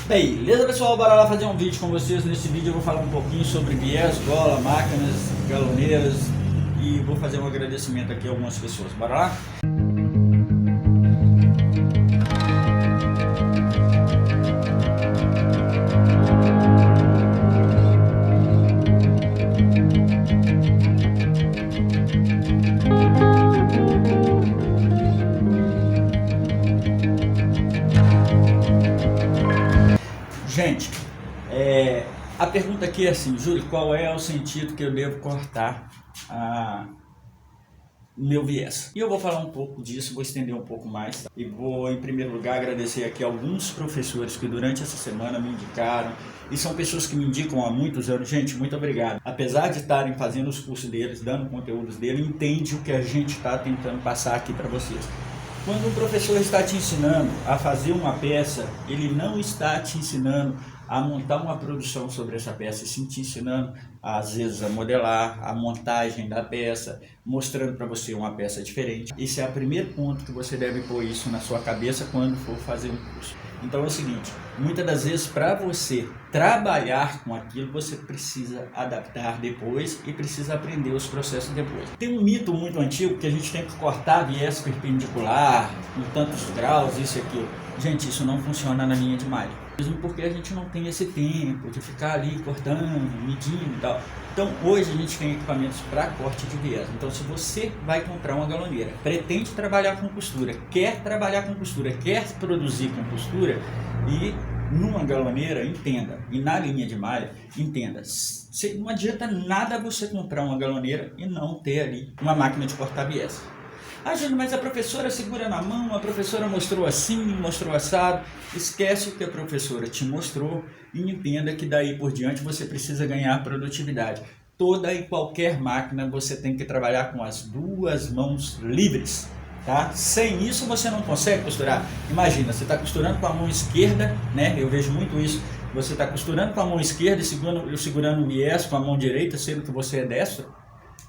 Beleza, pessoal, bora lá fazer um vídeo com vocês. Nesse vídeo eu vou falar um pouquinho sobre viés, gola, máquinas, galoneiras e vou fazer um agradecimento aqui a algumas pessoas. Bora lá? Gente, a pergunta aqui é assim, Júlio, qual é o sentido que eu devo cortar meu viés? E eu vou falar um pouco disso, vou estender um pouco mais, tá? E vou, em primeiro lugar, agradecer aqui alguns professores que durante essa semana me indicaram, e são pessoas que me indicam há muitos anos. Gente, muito obrigado. Apesar de estarem fazendo os cursos deles, dando conteúdos dele, entende o que a gente está tentando passar aqui para vocês. Quando um professor está te ensinando a fazer uma peça, ele não está te ensinando a montar uma produção sobre essa peça, e sim te ensinando, às vezes, a modelar, a montagem da peça, mostrando para você uma peça diferente. Esse é o primeiro ponto que você deve pôr isso na sua cabeça quando for fazer um curso. Então é o seguinte, muitas das vezes para você trabalhar com aquilo, você precisa adaptar depois e precisa aprender os processos depois. Tem um mito muito antigo que a gente tem que cortar viés perpendicular, em tantos graus, isso e aquilo. Gente, isso não funciona na linha de malha. Mesmo porque a gente não tem esse tempo de ficar ali cortando, medindo e tal. Então hoje a gente tem equipamentos para corte de viés. Então se você vai comprar uma galoneira, pretende trabalhar com costura, quer trabalhar com costura, quer produzir com costura, e numa galoneira, entenda, e na linha de malha, entenda, não adianta nada você comprar uma galoneira e não ter ali uma máquina de cortar viés. Ah, Júlio, mas a professora segura na mão, a professora mostrou assim, mostrou assado. Esquece o que a professora te mostrou e entenda que daí por diante você precisa ganhar produtividade. Toda e qualquer máquina você tem que trabalhar com as duas mãos livres, tá? Sem isso você não consegue costurar. Imagina, você está costurando com a mão esquerda, né? Eu vejo muito isso. Você está costurando com a mão esquerda e segurando o viés com a mão direita, sendo que você é destro.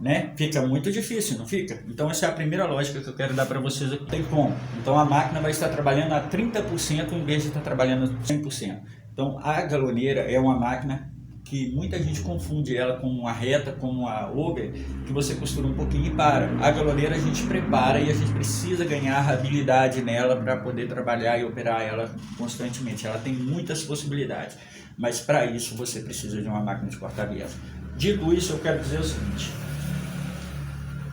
Né? Fica muito difícil, não fica? Então essa é a primeira lógica que eu quero dar para vocês aqui. Tem como. Então a máquina vai estar trabalhando a 30% em vez de estar trabalhando a 100%. Então a galoneira é uma máquina que muita gente confunde ela com uma reta, com uma over, que você costura um pouquinho e para. A galoneira a gente prepara e a gente precisa ganhar habilidade nela para poder trabalhar e operar ela constantemente. Ela tem muitas possibilidades, mas para isso você precisa de uma máquina de cortar viés. Dito isso, eu quero dizer o seguinte: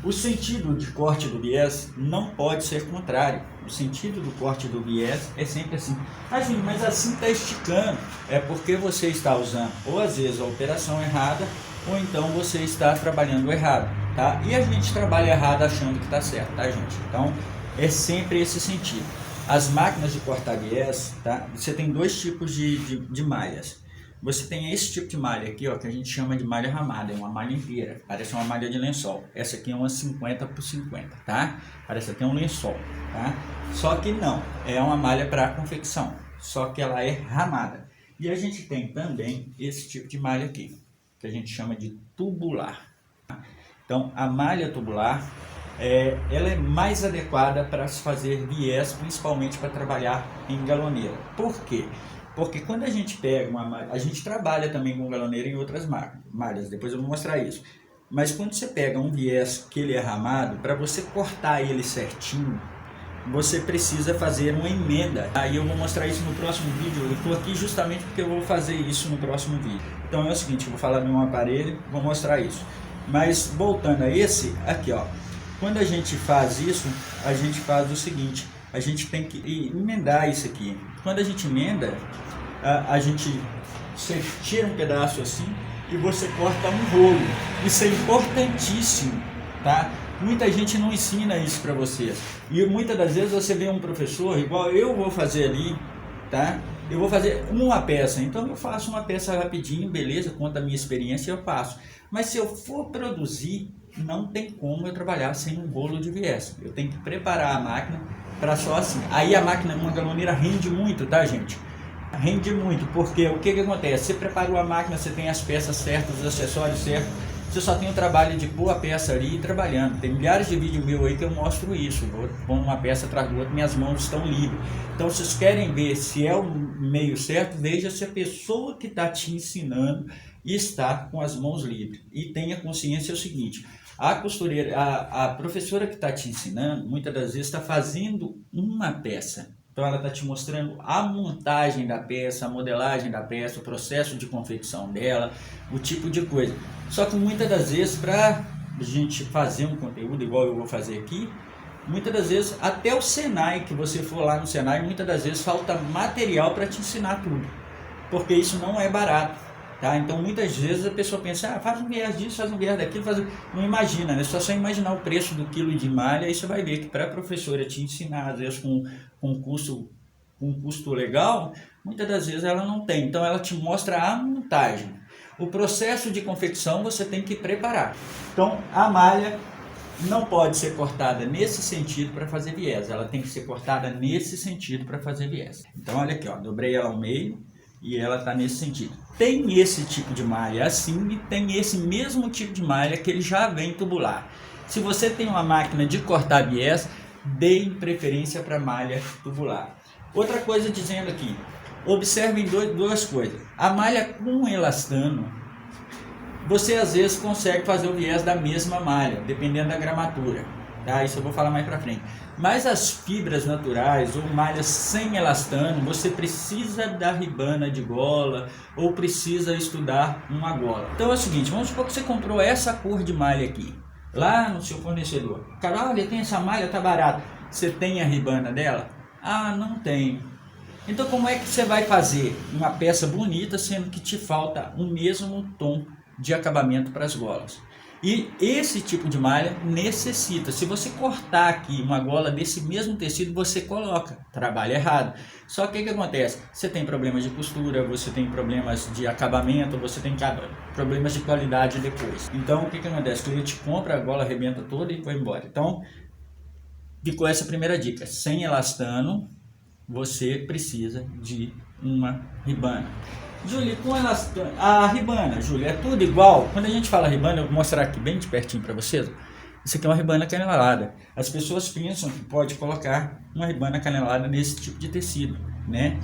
o sentido de corte do viés não pode ser contrário. O sentido do corte do viés é sempre assim. Ah, gente, mas assim está esticando. É porque você está usando, ou às vezes, a operação errada, ou então você está trabalhando errado, tá? E a gente trabalha errado achando que está certo, tá, gente? Então, é sempre esse sentido. As máquinas de cortar viés, tá? Você tem dois tipos de malhas. Você tem esse tipo de malha aqui, ó, que a gente chama de malha ramada, é uma malha inteira, parece uma malha de lençol. Essa aqui é uma 50 por 50, tá? Parece até um lençol, tá? Só que não, é uma malha para confecção, só que ela é ramada. E a gente tem também esse tipo de malha aqui, que a gente chama de tubular. Então, a malha tubular, ela é mais adequada para se fazer viés, principalmente para trabalhar em galoneira. Por quê? Porque quando a gente pega uma malha, a gente trabalha também com galoneira em outras malhas, depois eu vou mostrar isso. Mas quando você pega um viés que ele é ramado, para você cortar ele certinho, você precisa fazer uma emenda. Aí eu vou mostrar isso no próximo vídeo. Eu estou aqui justamente porque eu vou fazer isso no próximo vídeo. Então é o seguinte, eu vou falar de um aparelho, vou mostrar isso. Mas voltando a esse, aqui ó, quando a gente faz isso, a gente faz o seguinte, a gente tem que emendar isso aqui. Quando a gente emenda, você tira um pedaço assim e você corta um rolo. Isso é importantíssimo, tá? Muita gente não ensina isso para vocês. E muitas das vezes você vê um professor, igual eu vou fazer ali, tá? Eu vou fazer uma peça, então eu faço uma peça rapidinho, beleza, conta a minha experiência, eu faço. Mas se eu for produzir, não tem como eu trabalhar sem um rolo de viés. Eu tenho que preparar a máquina para só assim. Aí a máquina, uma galoneira, rende muito, tá, gente? Rende muito, porque o que acontece? Você preparou a máquina, você tem as peças certas, os acessórios certos, você só tem o trabalho de pôr a peça ali e trabalhando. Tem milhares de vídeos meus aí que eu mostro isso. Vou pondo uma peça atrás do outro, minhas mãos estão livres. Então, se vocês querem ver se é o meio certo, veja se a pessoa que está te ensinando está com as mãos livres. E tenha consciência o seguinte, a costureira, a professora que está te ensinando, muitas das vezes está fazendo uma peça. Então ela está te mostrando a montagem da peça, a modelagem da peça, o processo de confecção dela, o tipo de coisa. Só que muitas das vezes, para a gente fazer um conteúdo igual eu vou fazer aqui, muitas das vezes, até o Senai, que você for lá no Senai, muitas das vezes falta material para te ensinar tudo. Porque isso não é barato. Tá? Então muitas vezes a pessoa pensa, faz um viés disso, faz um viés daquilo, não imagina, né? Só imaginar o preço do quilo de malha, aí você vai ver que para a professora te ensinar, às vezes com um custo legal, muitas das vezes ela não tem. Então ela te mostra a montagem. O processo de confecção você tem que preparar. Então a malha não pode ser cortada nesse sentido para fazer viés, ela tem que ser cortada nesse sentido para fazer viés. Então olha aqui, ó, dobrei ela ao meio e ela está nesse sentido. Tem esse tipo de malha assim e tem esse mesmo tipo de malha que ele já vem tubular. Se você tem uma máquina de cortar viés, dê preferência para malha tubular. Outra coisa dizendo aqui, observem duas coisas. A malha com elastano, você às vezes consegue fazer o viés da mesma malha, dependendo da gramatura. Tá? Isso eu vou falar mais para frente. Mas as fibras naturais ou malhas sem elastano, você precisa da ribana de gola ou precisa estudar uma gola. Então é o seguinte, vamos supor que você comprou essa cor de malha aqui, lá no seu fornecedor. Cara, olha, tem essa malha, tá barata. Você tem a ribana dela? Ah, não tem. Então como é que você vai fazer uma peça bonita, sendo que te falta o mesmo tom de acabamento para as golas? E esse tipo de malha necessita, se você cortar aqui uma gola desse mesmo tecido, você coloca, trabalha errado. Só que o que acontece? Você tem problemas de costura, você tem problemas de acabamento, você tem problemas de qualidade depois. Então o que acontece? O cliente compra, a gola arrebenta toda e vai embora. Então ficou essa primeira dica, sem elastano você precisa de uma ribana. Júlio, com a ribana, Júlio, é tudo igual? Quando a gente fala ribana, eu vou mostrar aqui bem de pertinho para vocês. Isso aqui é uma ribana canelada. As pessoas pensam que pode colocar uma ribana canelada nesse tipo de tecido, né?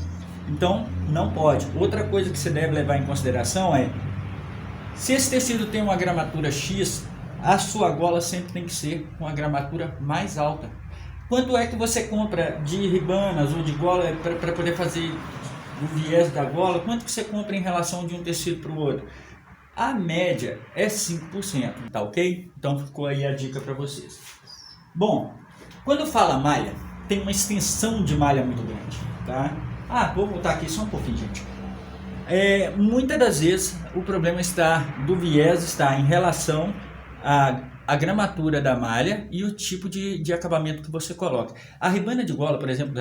Então, não pode. Outra coisa que você deve levar em consideração é, se esse tecido tem uma gramatura X, a sua gola sempre tem que ser com a gramatura mais alta. Quanto é que você compra de ribanas ou de gola para poder fazer o viés da gola? Quanto que você compra em relação de um tecido para o outro? A média é 5%, tá ok? Então ficou aí a dica para vocês. Bom, quando fala malha, tem uma extensão de malha muito grande, tá? Vou voltar aqui só um pouquinho, gente. Muitas das vezes o problema do viés está em relação a gramatura da malha e o tipo de acabamento que você coloca. A ribana de gola, por exemplo,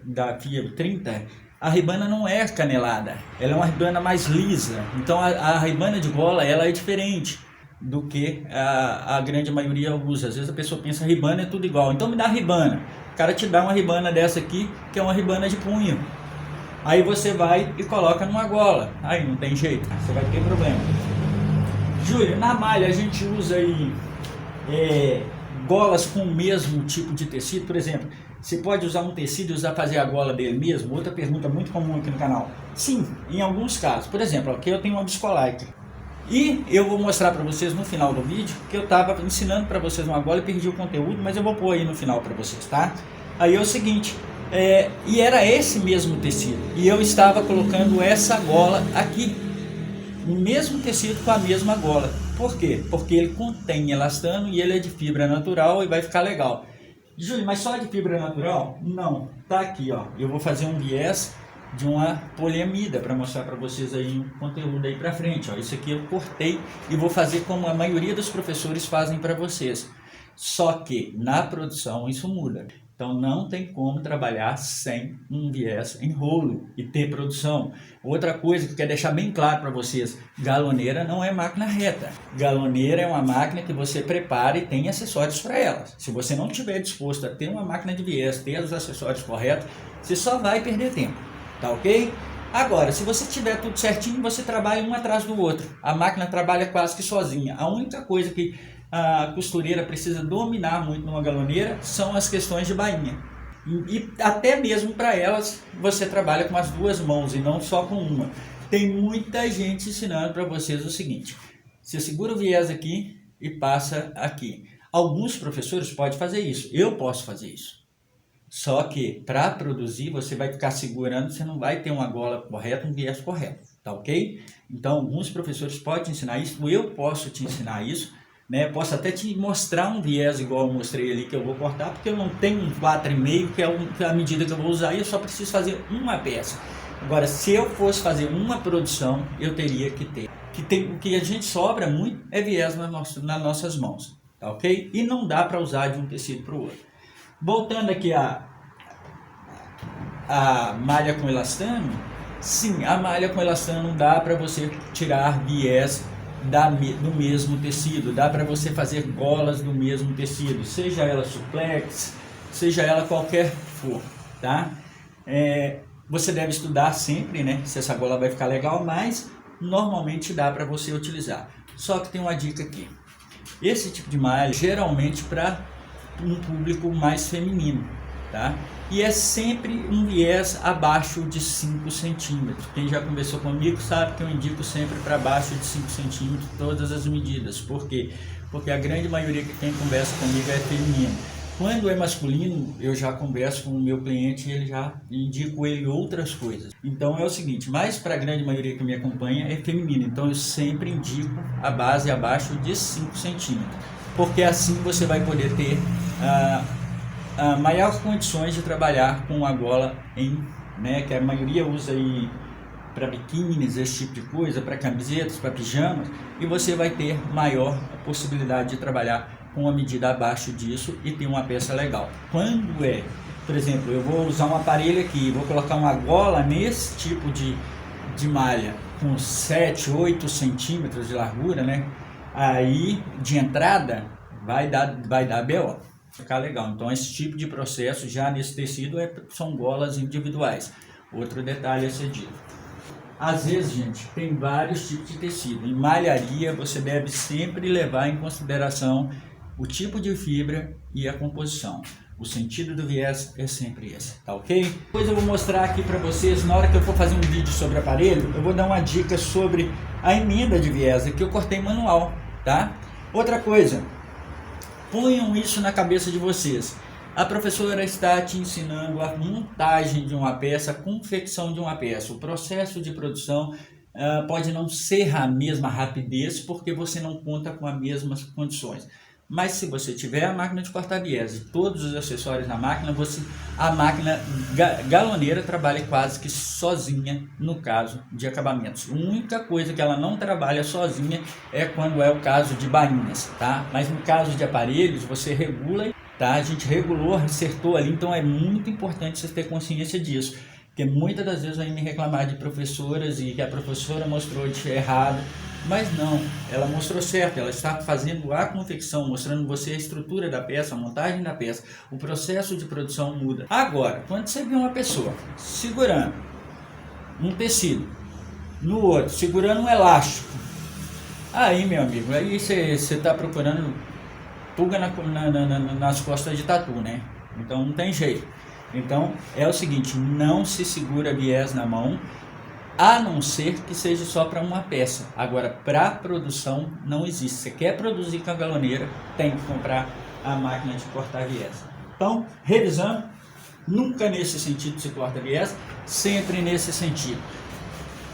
da Fia 30, a ribana não é canelada, ela é uma ribana mais lisa. Então a ribana de gola ela é diferente do que a grande maioria usa. Às vezes a pessoa pensa ribana é tudo igual, então me dá a ribana. O cara te dá uma ribana dessa aqui, que é uma ribana de punho. Aí você vai e coloca numa gola, aí não tem jeito, você vai ter problema. Júlio, na malha a gente usa aí golas com o mesmo tipo de tecido, por exemplo, você pode usar um tecido e fazer a gola dele mesmo? Outra pergunta muito comum aqui no canal. Sim, em alguns casos. Por exemplo, aqui eu tenho uma Biscolite. E eu vou mostrar para vocês no final do vídeo que eu estava ensinando para vocês uma gola e perdi o conteúdo, mas eu vou pôr aí no final para vocês, tá? Aí é o seguinte, e era esse mesmo tecido, e eu estava colocando essa gola aqui, o mesmo tecido com a mesma gola. Por quê? Porque ele contém elastano e ele é de fibra natural e vai ficar legal. Júlio, mas só de fibra natural? Não, tá aqui, ó. Eu vou fazer um viés de uma poliamida para mostrar para vocês aí um conteúdo aí para frente, ó. Isso aqui eu cortei e vou fazer como a maioria dos professores fazem para vocês. Só que na produção isso muda. Então não tem como trabalhar sem um viés em rolo e ter produção. Outra coisa que eu quero deixar bem claro para vocês, galoneira não é máquina reta. Galoneira é uma máquina que você prepara e tem acessórios para ela. Se você não estiver disposto a ter uma máquina de viés, ter os acessórios corretos, você só vai perder tempo, tá ok? Agora, se você tiver tudo certinho, você trabalha um atrás do outro. A máquina trabalha quase que sozinha. A única coisa que a costureira precisa dominar muito numa galoneira são as questões de bainha. E até mesmo para elas, você trabalha com as duas mãos e não só com uma. Tem muita gente ensinando para vocês o seguinte: você segura o viés aqui e passa aqui. Alguns professores podem fazer isso, eu posso fazer isso. Só que para produzir você vai ficar segurando, você não vai ter uma gola correta, um viés correto, tá ok? Então alguns professores podem te ensinar isso, eu posso te ensinar isso, né? Posso até te mostrar um viés igual eu mostrei ali que eu vou cortar, porque eu não tenho um 4,5 que é a medida que eu vou usar e eu só preciso fazer uma peça. Agora, se eu fosse fazer uma produção, eu teria que ter. O que a gente sobra muito é viés nas nossas mãos, tá ok? E não dá para usar de um tecido para o outro. Voltando aqui a malha com elastano, sim, a malha com elastano dá para você tirar viés do mesmo tecido, dá para você fazer golas do mesmo tecido, seja ela suplex, seja ela qualquer for, tá? Você deve estudar sempre, né, se essa gola vai ficar legal, mas normalmente dá para você utilizar. Só que tem uma dica aqui: esse tipo de malha geralmente para um público mais feminino, tá? E é sempre um viés abaixo de 5 centímetros. Quem já conversou comigo sabe que eu indico sempre para baixo de 5 centímetros todas as medidas. Por quê? Porque a grande maioria que quem conversa comigo é feminino. Quando é masculino, eu já converso com o meu cliente e ele já indico ele outras coisas. Então é o seguinte, mas para a grande maioria que me acompanha é feminino. Então eu sempre indico a base abaixo de 5 centímetros. Porque assim você vai poder ter maiores condições de trabalhar com a gola né, que a maioria usa aí para biquínis, esse tipo de coisa, para camisetas, para pijamas, e você vai ter maior possibilidade de trabalhar com uma medida abaixo disso e ter uma peça legal. Quando por exemplo, eu vou usar um aparelho aqui, vou colocar uma gola nesse tipo de malha com 7, 8 centímetros de largura, né? Aí de entrada vai dar BO, ficar legal. Então esse tipo de processo já nesse tecido são golas individuais. Outro detalhe a ser dito: às vezes, gente, tem vários tipos de tecido. Em malharia você deve sempre levar em consideração o tipo de fibra e a composição. O sentido do viés é sempre esse, tá ok? Depois eu vou mostrar aqui para vocês, na hora que eu for fazer um vídeo sobre aparelho, eu vou dar uma dica sobre a emenda de viés, aqui eu cortei manual, tá? Outra coisa, ponham isso na cabeça de vocês: a professora está te ensinando a montagem de uma peça, a confecção de uma peça. O processo de produção pode não ser a mesma rapidez, porque você não conta com as mesmas condições. Mas se você tiver a máquina de cortar viés e todos os acessórios na máquina, a máquina galoneira trabalha quase que sozinha no caso de acabamentos. A única coisa que ela não trabalha sozinha é quando é o caso de bainhas, tá? Mas no caso de aparelhos, você regula, tá? A gente regulou, acertou ali, então é muito importante você ter consciência disso. Porque muitas das vezes vai me reclamar de professoras e que a professora mostrou de errado, mas não, ela mostrou certo, ela está fazendo a confecção, mostrando você a estrutura da peça, a montagem da peça, o processo de produção muda. Agora, quando você vê uma pessoa segurando um tecido, no outro, segurando um elástico, aí, meu amigo, aí você está procurando pulga nas costas de tatu, né? Então não tem jeito. Então é o seguinte: não se segura viés na mão, a não ser que seja só para uma peça. Agora, para produção não existe. Você quer produzir com a galoneira, tem que comprar a máquina de cortar viés. Então, revisando, nunca nesse sentido se corta viés, sempre nesse sentido.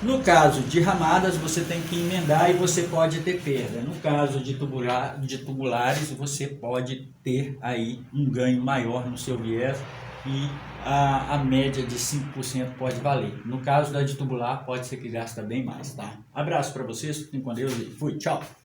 No caso de ramadas, você tem que emendar e você pode ter perda. No caso de tubulares, você pode ter aí um ganho maior no seu viés e a média de 5% pode valer. No caso da de tubular, pode ser que gasta bem mais, tá? Abraço para vocês, fiquem com Deus e fui, tchau!